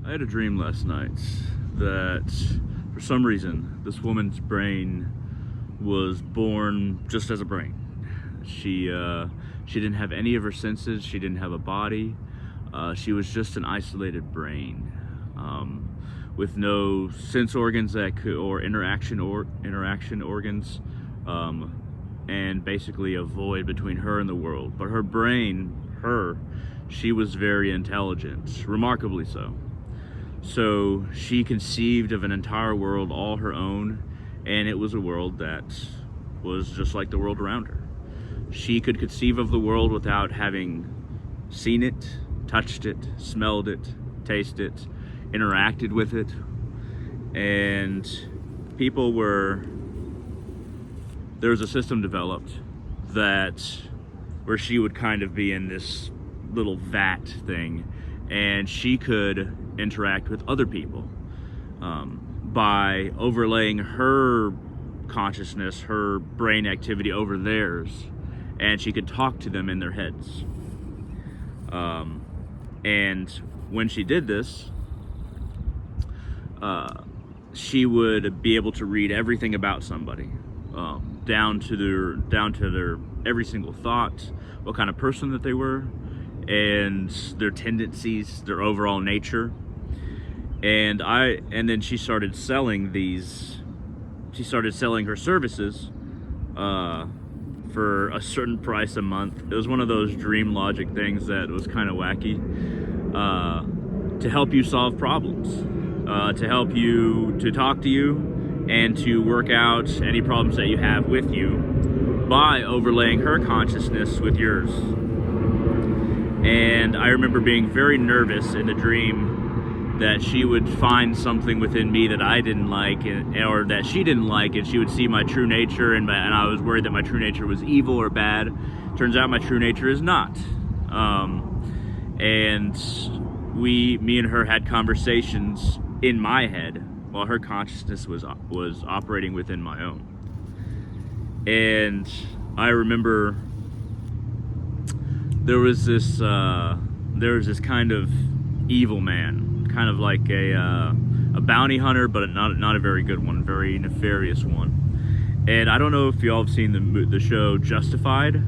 I had a dream last night that for some reason this woman's brain was born just as a brain. She didn't have any of her senses. She didn't have a body. She was just an isolated brain, with no sense organs that could, or interaction organs, and basically a void between her and the world. But her brain, she was very intelligent, remarkably so. So she conceived of an entire world all her own, and it was a world that was just like the world around her. She could conceive of the world without having seen it, touched it, smelled it, tasted it, interacted with it. And there was a system developed where she would kind of be in this little vat thing, and she could interact with other people by overlaying her consciousness, her brain activity over theirs, and she could talk to them in their heads. And when she did this, she would be able to read everything about somebody, down to their every single thought, what kind of person that they were, and their tendencies, their overall nature. And then she started selling her services for a certain price a month. It was one of those dream logic things that was kind of wacky, to help you solve problems, to help you, to talk to you, and to work out any problems that you have with you by overlaying her consciousness with yours. And I remember being very nervous in the dream that she would find something within me that I didn't like, or that she didn't like, and she would see my true nature, and I was worried that my true nature was evil or bad. Turns out my true nature is not. And me and her had conversations in my head while her consciousness was operating within my own. And I remember there was this kind of evil man, kind of like a bounty hunter, but not a very good one, very nefarious one. And I don't know if y'all have seen the show Justified,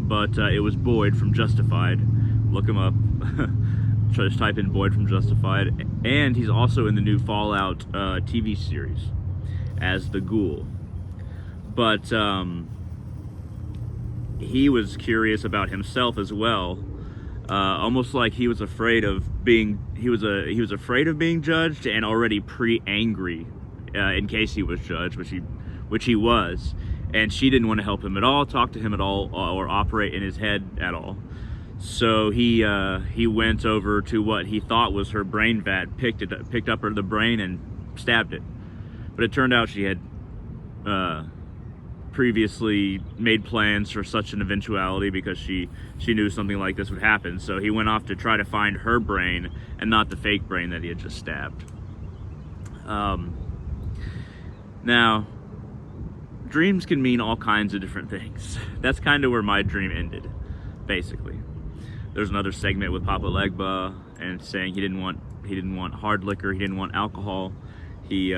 but it was Boyd from Justified. Look him up. Just type in Boyd from Justified. And he's also in the new Fallout TV series as the Ghoul. But he was curious about himself as well, almost like he was afraid of being judged, and already pre-angry in case he was judged, which he was. And she didn't want to help him at all, talk to him at all, or operate in his head at all. So he went over to what he thought was her brain vat, picked up the brain and stabbed it. But it turned out she had previously made plans for such an eventuality, because she knew something like this would happen. So he went off to try to find her brain and not the fake brain that he had just stabbed. Now, dreams can mean all kinds of different things. That's kind of where my dream ended, basically. There's another segment with Papa Legba and saying he didn't want hard liquor, he didn't want alcohol. He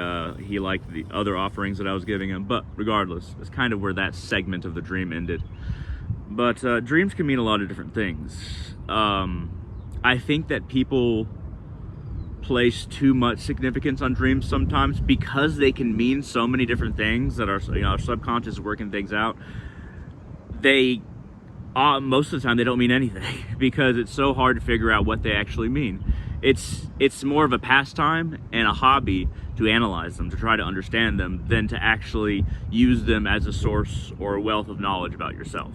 liked the other offerings that I was giving him, but regardless, it's kind of where that segment of the dream ended. But dreams can mean a lot of different things. I think that people place too much significance on dreams sometimes, because they can mean so many different things that our subconscious is working things out. They most of the time they don't mean anything because it's so hard to figure out what they actually mean. It's more of a pastime and a hobby to analyze them, to try to understand them, than to actually use them as a source or a wealth of knowledge about yourself.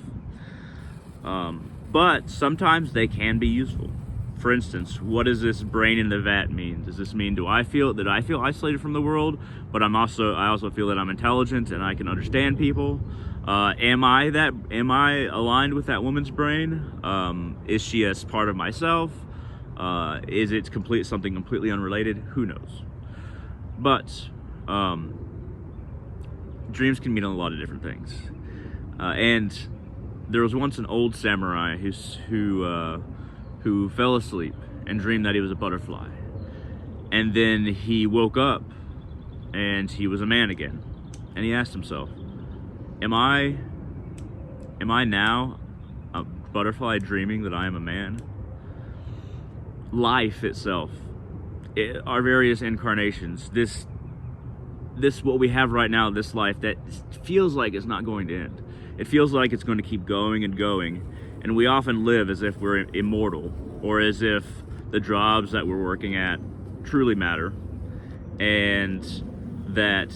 But sometimes they can be useful. For instance, what does this brain in the vat mean? Does this mean I feel isolated from the world, but I also feel that I'm intelligent and I can understand people? Am I aligned with that woman's brain? Is she as part of myself? Is it something completely unrelated? Who knows? But dreams can mean a lot of different things. And there was once an old samurai who fell asleep and dreamed that he was a butterfly. And then he woke up and he was a man again. And he asked himself, am I now a butterfly dreaming that I am a man? Life itself, our various incarnations, this what we have right now, this life that feels like it's not going to end. It feels like it's going to keep going and going. And we often live as if we're immortal, or as if the jobs that we're working at truly matter, and that,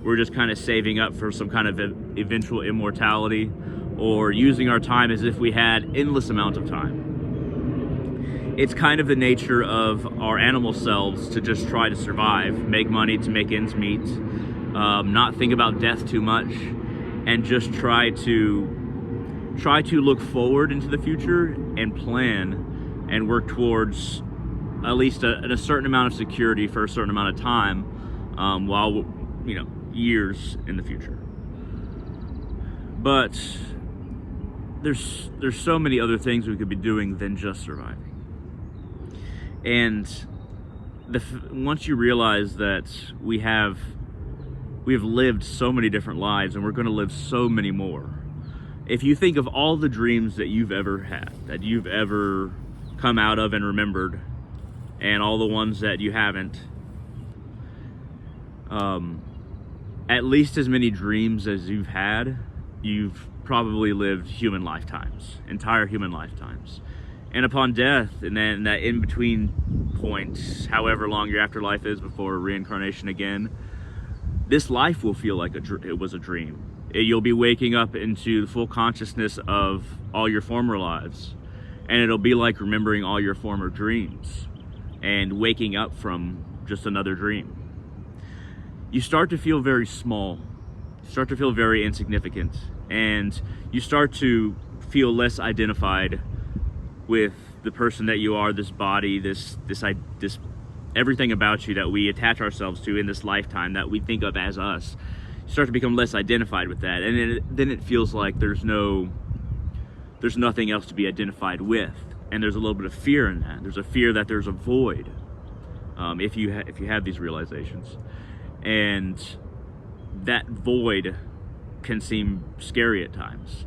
we're just kind of saving up for some kind of eventual immortality, or using our time as if we had endless amounts of time. It's kind of the nature of our animal selves to just try to survive, make money to make ends meet, not think about death too much, and just try to look forward into the future and plan and work towards at least a certain amount of security for a certain amount of time, while, years in the future. But there's so many other things we could be doing than just surviving. And once you realize that we have lived so many different lives, and we're going to live so many more. If you think of all the dreams that you've ever had, that you've ever come out of and remembered, and all the ones that you haven't, at least as many dreams as you've had, you've probably lived human lifetimes, entire human lifetimes. And upon death, and then that in-between point, however long your afterlife is before reincarnation again, this life will feel like it was a dream. You'll be waking up into the full consciousness of all your former lives, and it'll be like remembering all your former dreams and waking up from just another dream. You start to feel very small, you start to feel very insignificant, and you start to feel less identified with the person that you are, this body, this everything about you that we attach ourselves to in this lifetime that we think of as us. You start to become less identified with that, and then it feels like there's nothing else to be identified with, and there's a little bit of fear in that. There's a fear that there's a void, if you have these realizations, and that void can seem scary at times,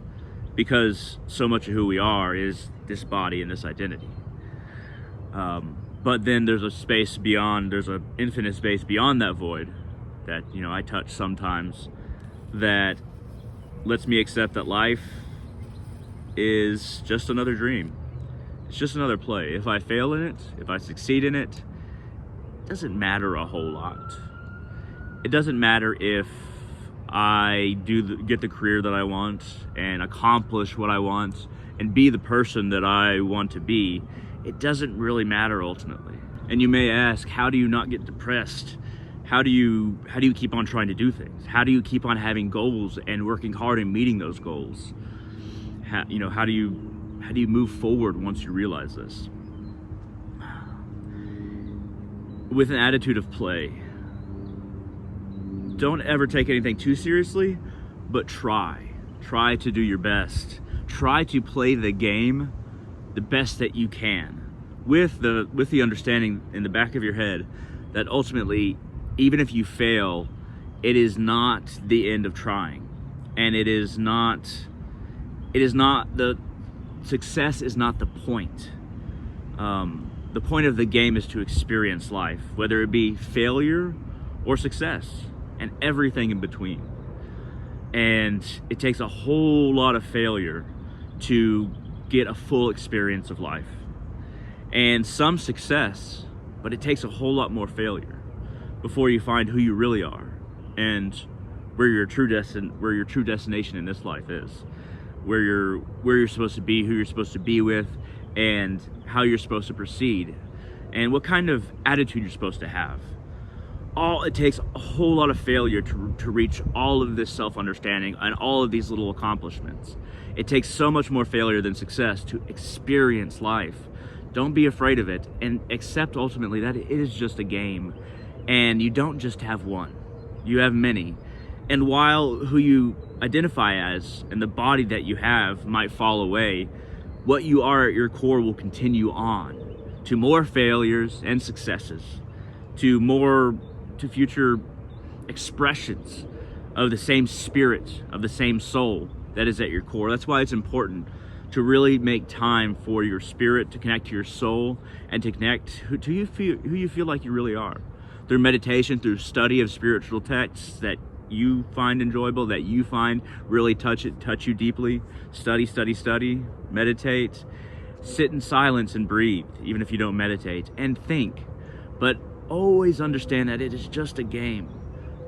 because so much of who we are is this body and this identity. But then there's an infinite space beyond that void that, I touch sometimes, that lets me accept that life is just another dream. It's just another play. If I fail in it, if I succeed in it, it doesn't matter a whole lot. It doesn't matter if I get the career that I want and accomplish what I want and be the person that I want to be. It doesn't really matter ultimately. And you may ask, how do you not get depressed? How do you keep on trying to do things? How do you keep on having goals and working hard and meeting those goals? How do you move forward once you realize this? With an attitude of play. Don't ever take anything too seriously, but try to do your best. Try to play the game the best that you can, with the understanding in the back of your head that ultimately, even if you fail, it is not the end of trying, and the success is not the point. The point of the game is to experience life, whether it be failure or success, and everything in between. And it takes a whole lot of failure to get a full experience of life, and some success, but it takes a whole lot more failure before you find who you really are and where your true destination in this life is, where you're supposed to be, who you're supposed to be with, and how you're supposed to proceed, and what kind of attitude you're supposed to have. It takes a whole lot of failure to reach all of this self-understanding and all of these little accomplishments. It takes so much more failure than success to experience life. Don't be afraid of it, and accept ultimately that it is just a game, and you don't just have one. You have many. And while who you identify as and the body that you have might fall away, what you are at your core will continue on to more failures and successes. to future expressions of the same spirit, of the same soul that is at your core. That's why it's important to really make time for your spirit, to connect to your soul, and to connect who you feel like you really are. Through meditation, through study of spiritual texts that you find enjoyable, that you find really touch you deeply. Study, meditate, sit in silence and breathe, even if you don't meditate, and think. But always understand that it is just a game.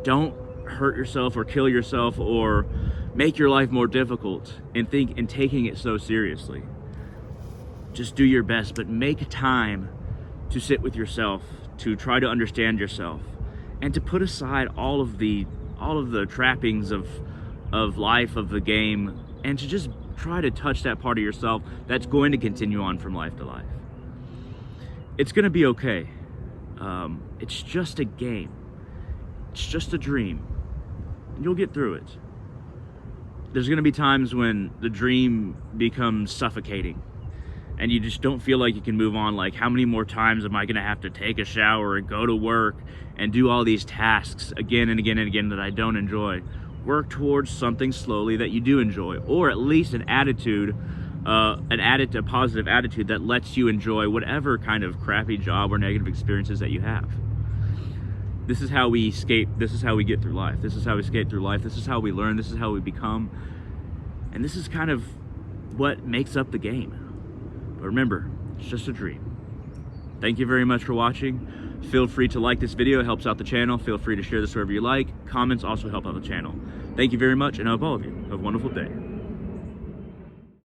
Don't hurt yourself or kill yourself or make your life more difficult and taking it so seriously. Just do your best, but make time to sit with yourself, to try to understand yourself, and to put aside all of the trappings of life, of the game, and to just try to touch that part of yourself that's going to continue on from life to life. It's going to be okay. It's just a game. It's just a dream. And you'll get through it. There's going to be times when the dream becomes suffocating and you just don't feel like you can move on. Like, how many more times am I going to have to take a shower and go to work and do all these tasks again and again and again that I don't enjoy? Work towards something slowly that you do enjoy, or at least a positive attitude that lets you enjoy whatever kind of crappy job or negative experiences that you have. This is how we escape. This is how we get through life. This is how we escape through life. This is how we learn. This is how we become. And this is kind of what makes up the game. But remember, it's just a dream. Thank you very much for watching. Feel free to like this video. It helps out the channel. Feel free to share this wherever you like. Comments also help out the channel. Thank you very much, and I hope all of you have a wonderful day.